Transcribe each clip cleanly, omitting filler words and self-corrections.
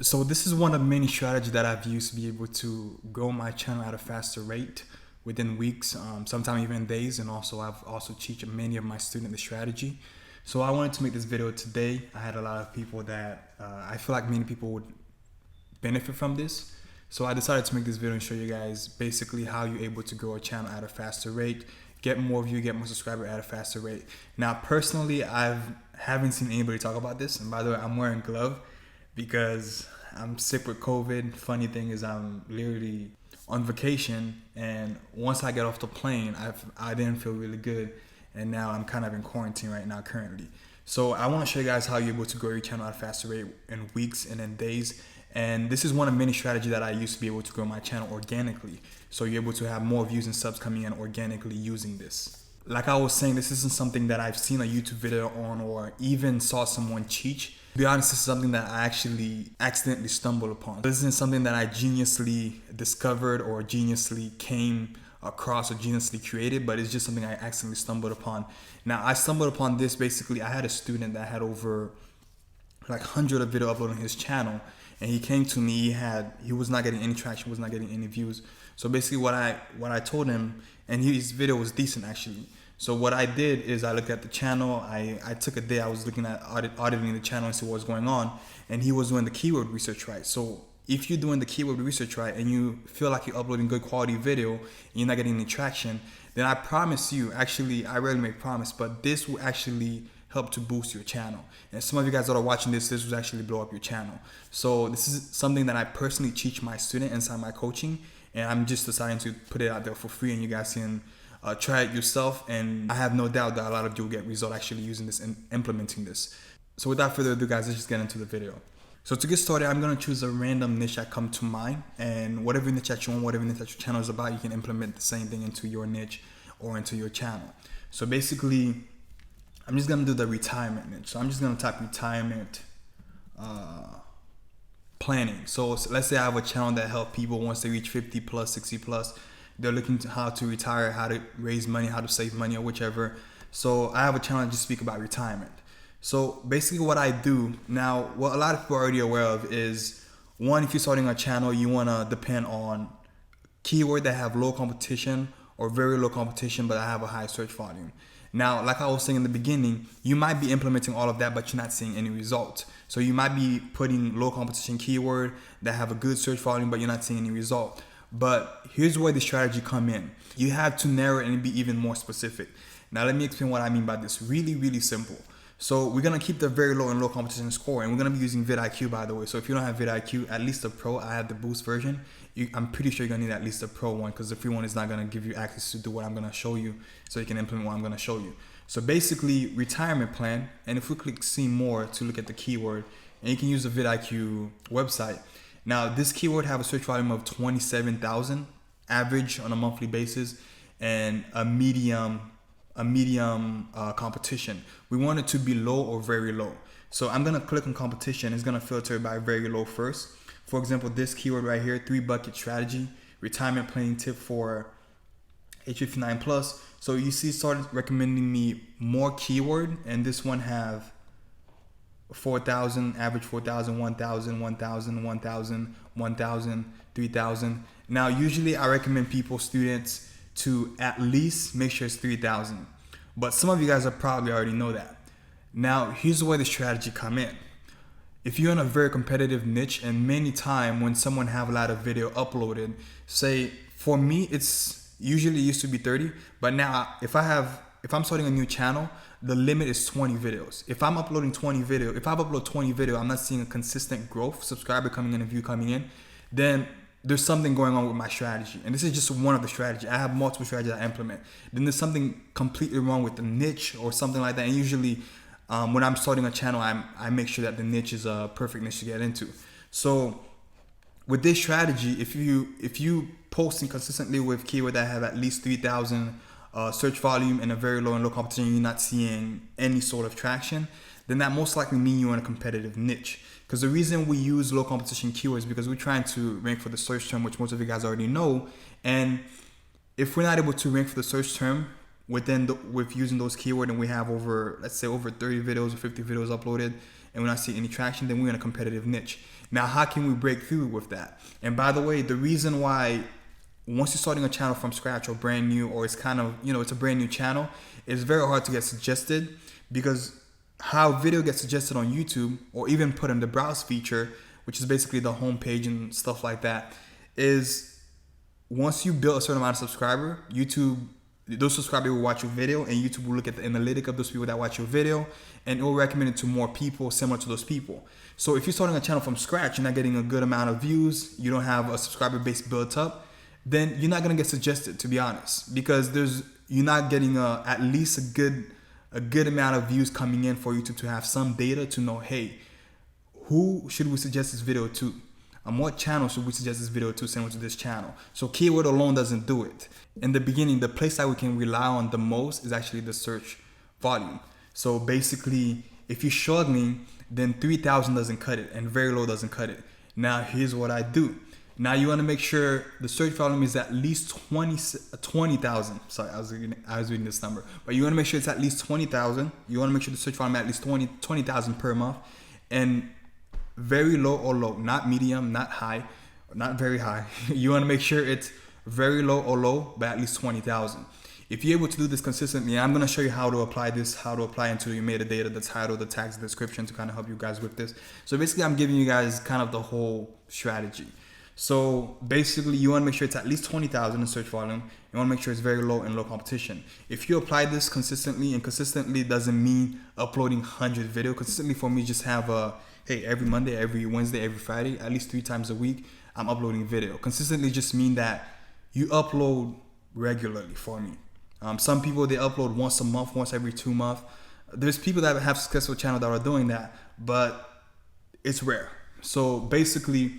So this is one of many strategies that I've used to be able to grow my channel at a faster rate within weeks, sometimes even days. And also I've also teach many of my students the strategy. So I wanted to make this video today. I had a lot of people that I feel like many people would benefit from this. So I decided to make this video and show you guys basically how you're able to grow a channel at a faster rate, get more views, get more subscribers at a faster rate. Now, personally, haven't seen anybody talk about this. And by the way, I'm wearing glove because I'm sick with COVID. Funny thing is I'm literally on vacation, and once I get off the plane, I didn't feel really good, and now I'm kind of in quarantine right now currently. So I want to show you guys how you're able to grow your channel at a faster rate in weeks and in days. And this is one of many strategies that I used to be able to grow my channel organically. So you're able to have more views and subs coming in organically using this. Like I was saying, this isn't something that I've seen a YouTube video on or even saw someone teach. To be honest, this is something that I actually accidentally stumbled upon. This isn't something that I geniusly discovered or geniusly came across or geniusly created, but it's just something I accidentally stumbled upon. Now, I stumbled upon this basically. I had a student that had over like 100 of video uploaded on his channel, and he came to me. He was not getting any traction, was not getting any views. So basically what I told him, and his video was decent actually. So what I did is I looked at the channel. I took a day. I was looking at auditing the channel and see what was going on, and he was doing the keyword research right. So if you're doing the keyword research right and you feel like you're uploading good quality video and you're not getting any traction, then I promise you, actually I rarely make promise, but this will actually help to boost your channel. And some of you guys that are watching this will actually blow up your channel. So this is something that I personally teach my student inside my coaching, and I'm just deciding to put it out there for free, and you guys can try it yourself. And I have no doubt that a lot of you will get results actually using this and implementing this. So without further ado, guys, let's just get into the video. So to get started, I'm gonna choose a random niche that come to mind, and whatever niche that you want, whatever niche that your channel is about, you can implement the same thing into your niche or into your channel. So basically, I'm just gonna do the retirement niche. So I'm just gonna type retirement planning. So let's say I have a channel that helps people once they reach 50 plus, 60 plus, they're looking to how to retire, how to raise money, how to save money, or whichever. So I have a channel that just speak about retirement. So basically what I do now, what a lot of people are already aware of is, one, if you're starting a channel, you wanna depend on keyword that have low competition or very low competition, but I have a high search volume. Now, like I was saying in the beginning, you might be implementing all of that, but you're not seeing any results. So you might be putting low competition keyword that have a good search volume, but you're not seeing any result. But here's where the strategy come in. You have to narrow it and be even more specific. Now, let me explain what I mean by this. Really, really simple. So we're gonna keep the very low and low competition score, and we're gonna be using vidiq, by the way. So if you don't have vidiq, at least the pro, I have the boost version. I'm pretty sure you're gonna need at least the pro one, because the free one is not gonna give you access to do what I'm gonna show you, so you can implement what I'm gonna show you. So basically, retirement plan, and if we click see more to look at the keyword, and you can use the vidiq website. Now this keyword have a search volume of 27,000 average on a monthly basis, and a medium competition. We want it to be low or very low. So I'm gonna click on competition. It's gonna filter by very low first. For example, this keyword right here, 3-bucket strategy, retirement planning tip for age 59 plus. So you see, started recommending me more keyword, and this one have 4,000, average 4,000, 1,000, 1,000, 1,000, 1,000, 3,000. Now, usually I recommend people, students, to at least make sure it's 3,000. But some of you guys probably already know that. Now, here's where the strategy come in. If you're in a very competitive niche, and many time when someone have a lot of video uploaded, say for me, it's usually used to be 30, but now if I'm starting a new channel, the limit is 20 videos. If I'm uploading 20 video, if I upload 20 video, I'm not seeing a consistent growth, subscriber coming in and view coming in, then there's something going on with my strategy. And this is just one of the strategies. I have multiple strategies I implement. Then there's something completely wrong with the niche or something like that. And usually when I'm starting a channel, I make sure that the niche is a perfect niche to get into. So with this strategy, if you posting consistently with keyword that have at least 3,000 search volume and a very low and low competition, you're not seeing any sort of traction, then that most likely means you're in a competitive niche. Because the reason we use low competition keywords is because we're trying to rank for the search term, which most of you guys already know. And if we're not able to rank for the search term with using those keywords, and we have over, let's say over 30 videos or 50 videos uploaded, and we're not seeing any traction, then we're in a competitive niche. Now, how can we break through with that? And by the way, the reason why once you're starting a channel from scratch or brand new, or it's kind of, it's a brand new channel, it's very hard to get suggested, because how video gets suggested on YouTube, or even put in the browse feature, which is basically the home page and stuff like that, is once you build a certain amount of subscriber, those subscribers will watch your video, and YouTube will look at the analytic of those people that watch your video, and it will recommend it to more people similar to those people. So if you're starting a channel from scratch, you're not getting a good amount of views, you don't have a subscriber base built up, then you're not gonna get suggested, to be honest, because you're not getting at least a good amount of views coming in for YouTube to have some data to know, hey, who should we suggest this video to? What channel should we suggest this video to, similar to this channel? So keyword alone doesn't do it. In the beginning, the place that we can rely on the most is actually the search volume. So basically, if you're struggling, then 3,000 doesn't cut it, and very low doesn't cut it. Now, here's what I do. Now you want to make sure the search volume is at least 20,000. Sorry, I was reading this number, but you want to make sure it's at least 20,000. You want to make sure the search volume at least 20,000 per month, and very low or low, not medium, not high, not very high. You want to make sure it's very low or low, but at least 20,000. If you're able to do this consistently, I'm going to show you how to apply this, how to apply into your metadata, the title, the tags, the description, to kind of help you guys with this. So basically, I'm giving you guys kind of the whole strategy. So basically, you want to make sure it's at least 20,000 in search volume. You want to make sure it's very low and low competition. If you apply this consistently, and consistently doesn't mean uploading 100 video. Consistently for me, just have hey, every Monday, every Wednesday, every Friday, at least 3 times a week, I'm uploading video. Consistently just mean that you upload regularly for me. Some people, they upload once a month, once every 2 months. There's people that have successful channels that are doing that, but it's rare. So basically,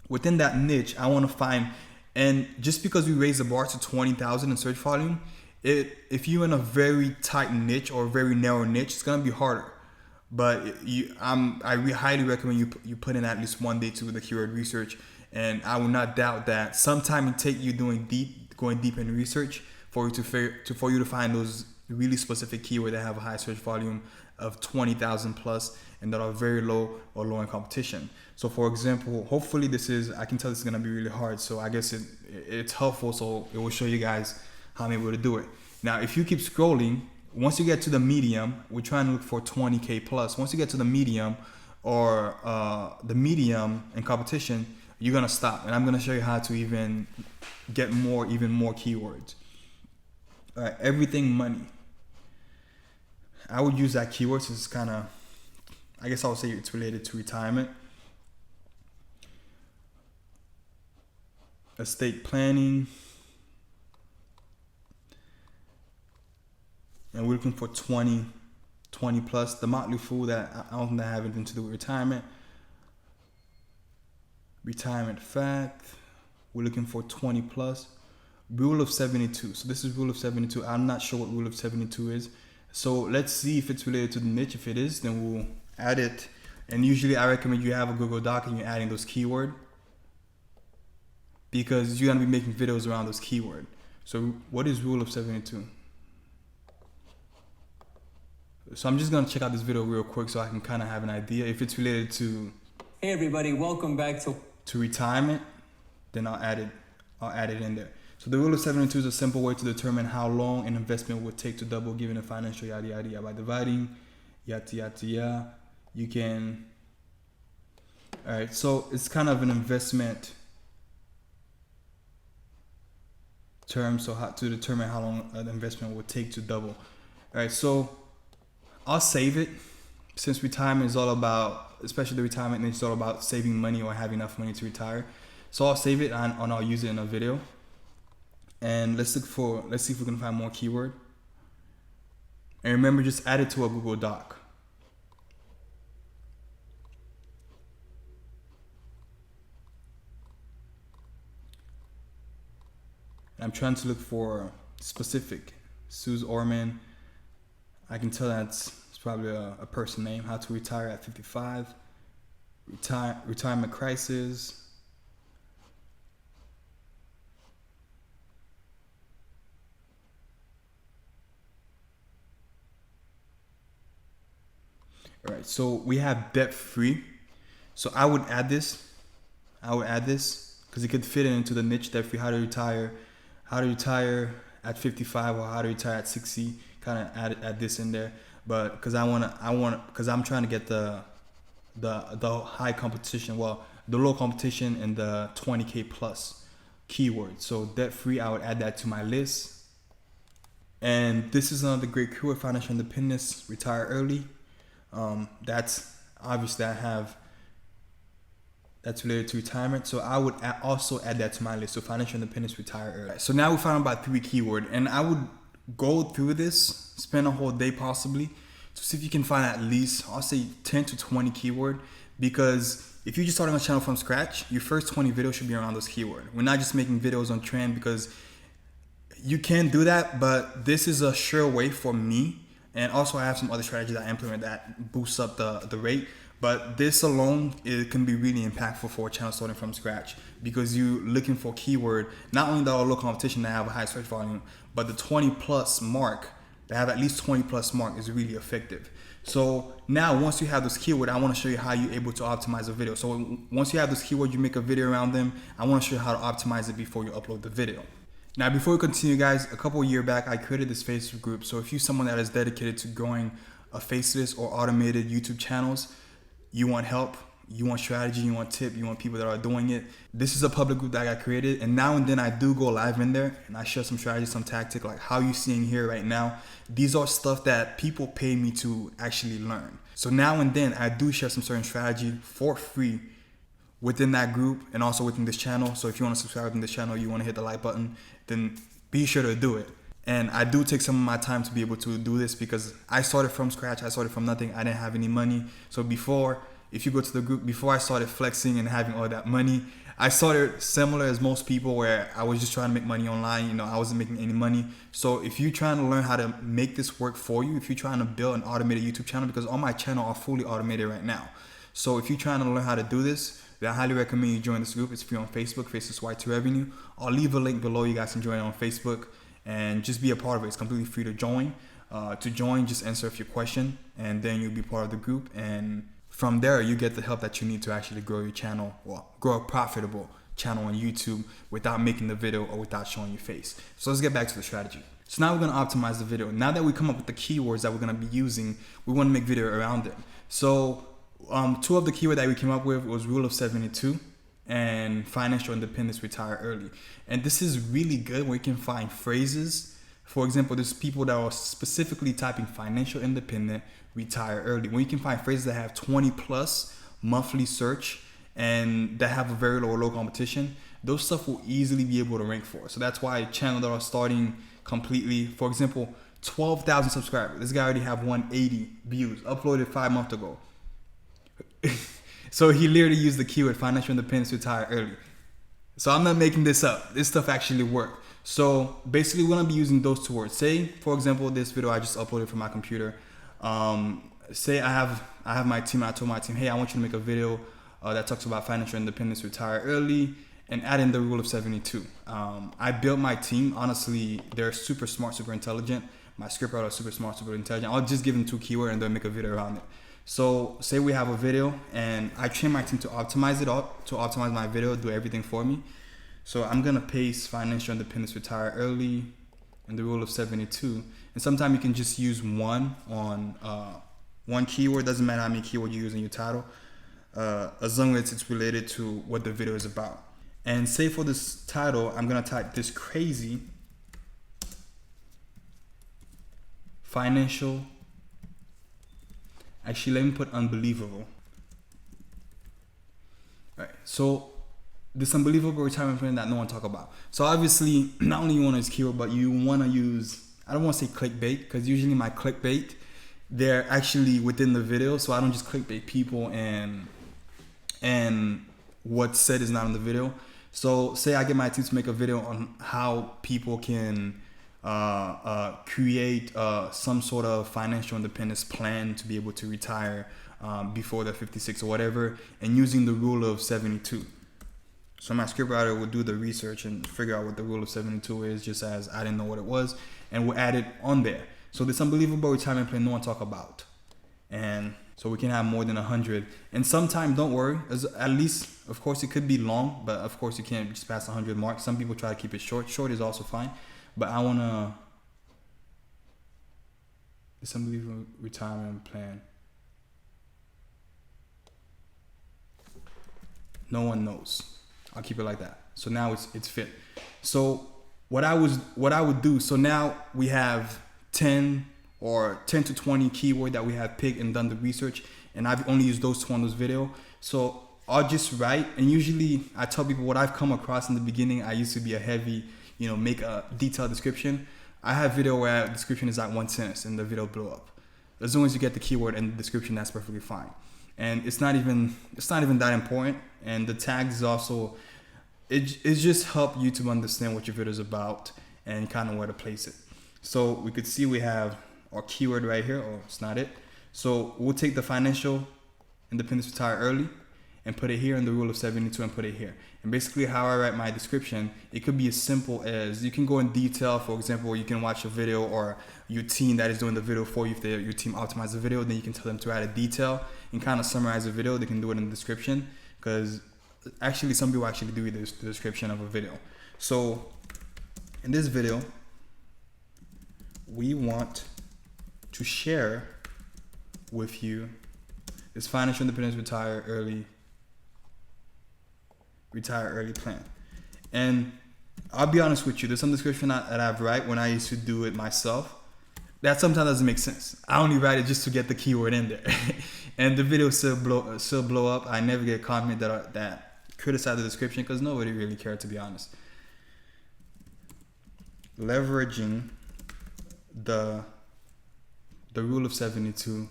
within that niche, I want to find, and just because we raise the bar to 20,000 in search volume, if you're in a very tight niche or a very narrow niche, it's gonna be harder. But I highly recommend you put in at least 1 day to the keyword research, and I will not doubt that sometime it take you going deep in research for you to find those really specific keywords that have a high search volume of 20,000 plus, and that are very low or low in competition. So for example, hopefully I can tell this is gonna be really hard, so I guess it's helpful, so it will show you guys how I'm able to do it. Now, if you keep scrolling, once you get to the medium, we're trying to look for 20K plus. Once you get to the medium, or the medium in competition, you're gonna stop, and I'm gonna show you how to even get even more keywords. All right, everything money. I would use that keyword since it's kind of, I guess I would say it's related to retirement. Estate planning. And we're looking for 20 plus. The motley fool, that I don't think that have anything to do with retirement. Retirement fact. We're looking for 20 plus. Rule of 72. So this is rule of 72. I'm not sure what rule of 72 is. So let's see if it's related to the niche. If it is, then we'll add it. And usually I recommend you have a Google Doc and you're adding those keywords, because you're gonna be making videos around those keywords. So what is rule of 72? So I'm just gonna check out this video real quick so I can kind of have an idea if it's related to. Hey everybody, welcome back to retirement. Then I'll add it in there. So the rule of 72 is a simple way to determine how long an investment would take to double given a financial yada yada yada by dividing yada yada yada. You can. All right, so it's kind of an investment term. So how to determine how long an investment would take to double. All right, so I'll save it, since retirement is all about, especially the retirement niche, is all about saving money or having enough money to retire. So I'll save it and I'll use it in a video. And let's see if we can find more keyword. And remember, just add it to a Google Doc. And I'm trying to look for specific. Suze Orman. I can tell it's probably a person name. How to retire at 55. Retirement crisis. All right, so we have debt free. So I would add this. Because it could fit into the niche that how to retire at 55 or how to retire at 60. Kind of add this in there, but because because I'm trying to get the high competition, the low competition and the 20K plus keyword. So debt free, I would add that to my list. And this is another great keyword: financial independence, retire early. That's obviously that's related to retirement. So I would also add that to my list. So financial independence, retire early. So now we found about 3 keyword, and I would go through this, spend a whole day possibly to see if you can find at least, I'll say 10 to 20 keyword, because if you're just starting a channel from scratch, your first 20 videos should be around those keyword. We're not just making videos on trend, because you can do that, but this is a sure way for me. And also I have some other strategies I implement that boosts up the rate. But this alone, it can be really impactful for a channel starting from scratch, because you're looking for keyword, not only that are low competition that have a high search volume, but the 20 plus mark, that have at least 20 plus mark is really effective. So now once you have this keyword, I want to show you how you're able to optimize a video. So once you have this keyword, you make a video around them. I want to show you how to optimize it before you upload the video. Now, before we continue, guys, a couple of years back, I created this Facebook group. So if you're someone that is dedicated to growing a faceless or automated YouTube channels, you want help, you want strategy, you want tip, you want people that are doing it, this is a public group that I got created. And now and then I do go live in there and I share some strategy, some tactic, like how you're seeing here right now. These are stuff that people pay me to actually learn. So now and then I do share some certain strategy for free within that group and also within this channel. So if you want to subscribe to this channel, you want to hit the like button, then be sure to do it. And I do take some of my time to be able to do this, because I started from scratch. I started from nothing. I didn't have any money. So before, if you go to the group, before I started flexing and having all that money, I started similar as most people, where I was just trying to make money online. I wasn't making any money. So if you're trying to learn how to make this work for you, if you're trying to build an automated YouTube channel, because all my channel are fully automated right now. So if you're trying to learn how to do this, then I highly recommend you join this group. It's free on Facebook, Faceless White to Revenue. I'll leave a link below. You guys can join it on Facebook and just be a part of it. It's completely free to join. Just answer a few questions, and then you'll be part of the group. And from there, you get the help that you need to actually grow your channel, or grow a profitable channel on YouTube without making the video or without showing your face. So let's get back to the strategy. So now we're going to optimize the video. Now that we come up with the keywords that we're going to be using, we want to make video around them. So 2 of the keywords that we came up with was rule of 72 and financial independence, retire early. And this is really good where you can find phrases. For example, there's people that are specifically typing financial independent, retire early. When you can find phrases that have 20 plus monthly search and that have a very low competition, those stuff will easily be able to rank for. So that's why channels that are starting completely, for example, 12,000 subscribers. This guy already have 180 views, uploaded 5 months ago. So he literally used the keyword financial independence, retire early. So I'm not making this up. This stuff actually worked. So basically we're gonna be using those 2 words. Say, for example, this video I just uploaded from my computer. Say I have my team. I told my team, hey, I want you to make a video that talks about financial independence, retire early, and add in the rule of 72. I built my team. Honestly, they're super smart, super intelligent. My scriptwriter is super smart, super intelligent. I'll just give them 2 keywords and they'll make a video around it. So say we have a video and I train my team to optimize it up, to optimize my video, do everything for me. So I'm gonna paste financial independence, retire early, and the rule of 72. And sometimes you can just use one on one keyword. Doesn't matter how many keywords you use in your title, as long as it's related to what the video is about. And say for this title, I'm gonna type this crazy financial. Actually, let me put unbelievable. All right, so this unbelievable retirement plan that no one talk about. So obviously, not only you want to use keyword, but you want to use, I don't want to say clickbait, because usually my clickbait, they're actually within the video. So I don't just clickbait people and what's said is not in the video. So say I get my team to make a video on how people can create some sort of financial independence plan to be able to retire before they're 56 or whatever, and using the rule of 72. So my scriptwriter will do the research and figure out what the rule of 72 is, just as I didn't know what it was, and we'll add it on there. So this unbelievable retirement plan no one talk about. And So we can have more than 100. And sometimes, don't worry, at least, of course, it could be long, but of course you can't just pass 100 mark. Some people try to keep it short. Short is also fine. But I want to, assembly retirement plan. No one knows. I'll keep it like that. So now it's fit. So what I would do, so now we have 10 to 20 keyword that we have picked and done the research, and I've only used those two on this video. So I'll just write, and usually I tell people what I've come across in the beginning. I used to be a heavy, make a detailed description. I have video where description is like 1 sentence and the video blow up. As long as you get the keyword and the description, that's perfectly fine. And it's not even that important. And the tags is also, it just help YouTube understand what your video is about and kind of where to place it. So we could see we have our keyword right here. Oh, it's not it. So we'll take the financial independence, retire early, and put it here in the rule of 72 and put it here. And basically how I write my description, it could be as simple as, you can go in detail. For example, you can watch a video, or your team that is doing the video for you, if your team optimized the video, then you can tell them to write a detail and kind of summarize the video. They can do it in the description, because actually some people actually do the description of a video. So in this video, we want to share with you this financial independence retire early plan. And I'll be honest with you, there's some description that I've write when I used to do it myself that sometimes doesn't make sense. I only write it just to get the keyword in there. And the video still blow up. I never get a comment that criticize the description, because nobody really cared, to be honest. Leveraging the rule of 72.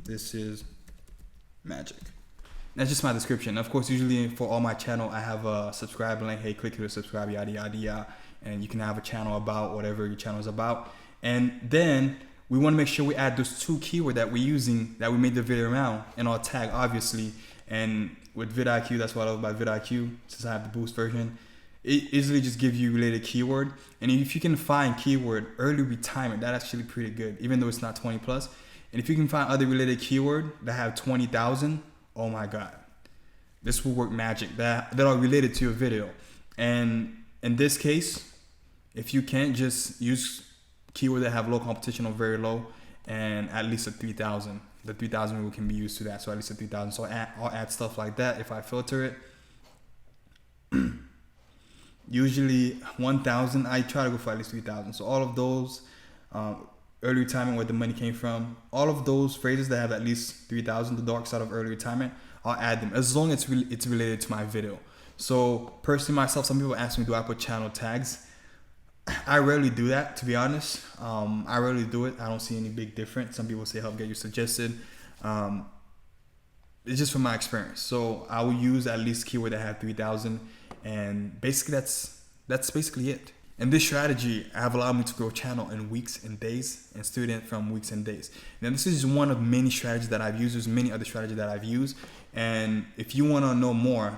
This is magic. That's just my description. Of course, usually for all my channel, I have a subscribe link. Hey, click here to subscribe, yada, yada, yada. And you can have a channel about whatever your channel is about. And then we want to make sure we add those two keywords that we're using, that we made the video around, and our tag, obviously. And with vidiq, that's what I love about vidiq, since I have the boost version. It easily just gives you related keyword. And if you can find keyword early retirement, that's actually pretty good, even though it's not 20 plus. And if you can find other related keyword that have 20,000, oh my God, this will work magic, that are related to your video. And in this case, if you can't, just use keyword that have low competition or very low, and at least a 3,000. The 3,000 can be used to that, so at least a 3,000. So I'll add stuff like that if I filter it. Usually 1,000, I try to go for at least 3,000. So all of those, early retirement, where the money came from, all of those phrases that have at least 3,000, the dark side of early retirement, I'll add them, as long as it's related to my video. So personally myself, some people ask me, do I put channel tags? I rarely do that, to be honest. I rarely do it. I don't see any big difference. Some people say help get you suggested. It's just from my experience. So I will use at least keyword that have 3,000, and basically that's basically it. And this strategy have allowed me to grow channel in weeks and days, and student from weeks and days. Now this is one of many strategies that I've used. There's many other strategies that I've used, and if you want to know more,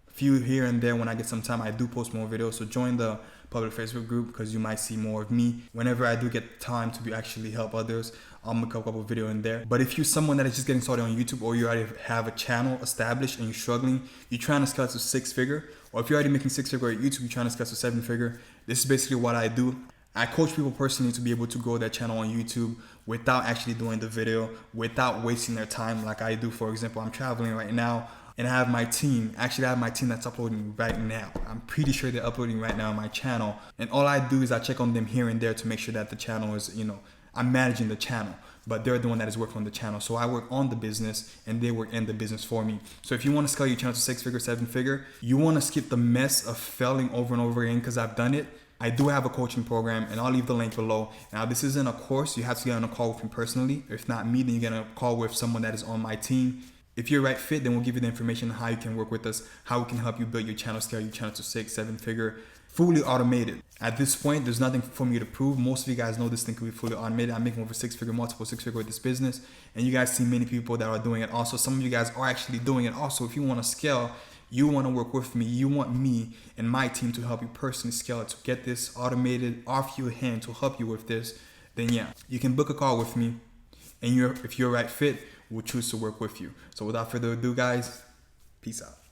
a few here and there when I get some time, I do post more videos. So join the public Facebook group, because you might see more of me. Whenever I do get time to actually help others, I'll make a couple of videos in there. But if you're someone that is just getting started on YouTube, or you already have a channel established and you're struggling, you're trying to scale to 6-figure, or if you're already making 6-figure at YouTube, you're trying to scale to 7-figure, this is basically what I do. I coach people personally to be able to grow their channel on YouTube without actually doing the video, without wasting their time like I do. For example, I'm traveling right now, and I have my team. Actually, I have my team that's uploading right now. I'm pretty sure they're uploading right now on my channel. And all I do is I check on them here and there to make sure that the channel is, I'm managing the channel, but they're the one that is working on the channel. So I work on the business and they work in the business for me. So if you want to scale your channel to 6-figure, 7-figure, you want to skip the mess of failing over and over again, because I've done it. I do have a coaching program, and I'll leave the link below. Now, this isn't a course. You have to get on a call with me personally. If not me, then you get on a call with someone that is on my team. If you're right fit, then we'll give you the information on how you can work with us, how we can help you build your channel, scale your channel to 6-7-figure, fully automated. At this point, there's nothing for me to prove. Most of you guys know this thing can be fully automated. I'm making over 6-figure, multiple 6-figure with this business, and you guys see many people that are doing it also. Some of you guys are actually doing it also. If you want to scale, you want to work with me, you want me and my team to help you personally scale it, to get this automated off your hand, to help you with this, then yeah, you can book a call with me. and if you're a right fit, we'll choose to work with you. So without further ado, guys, peace out.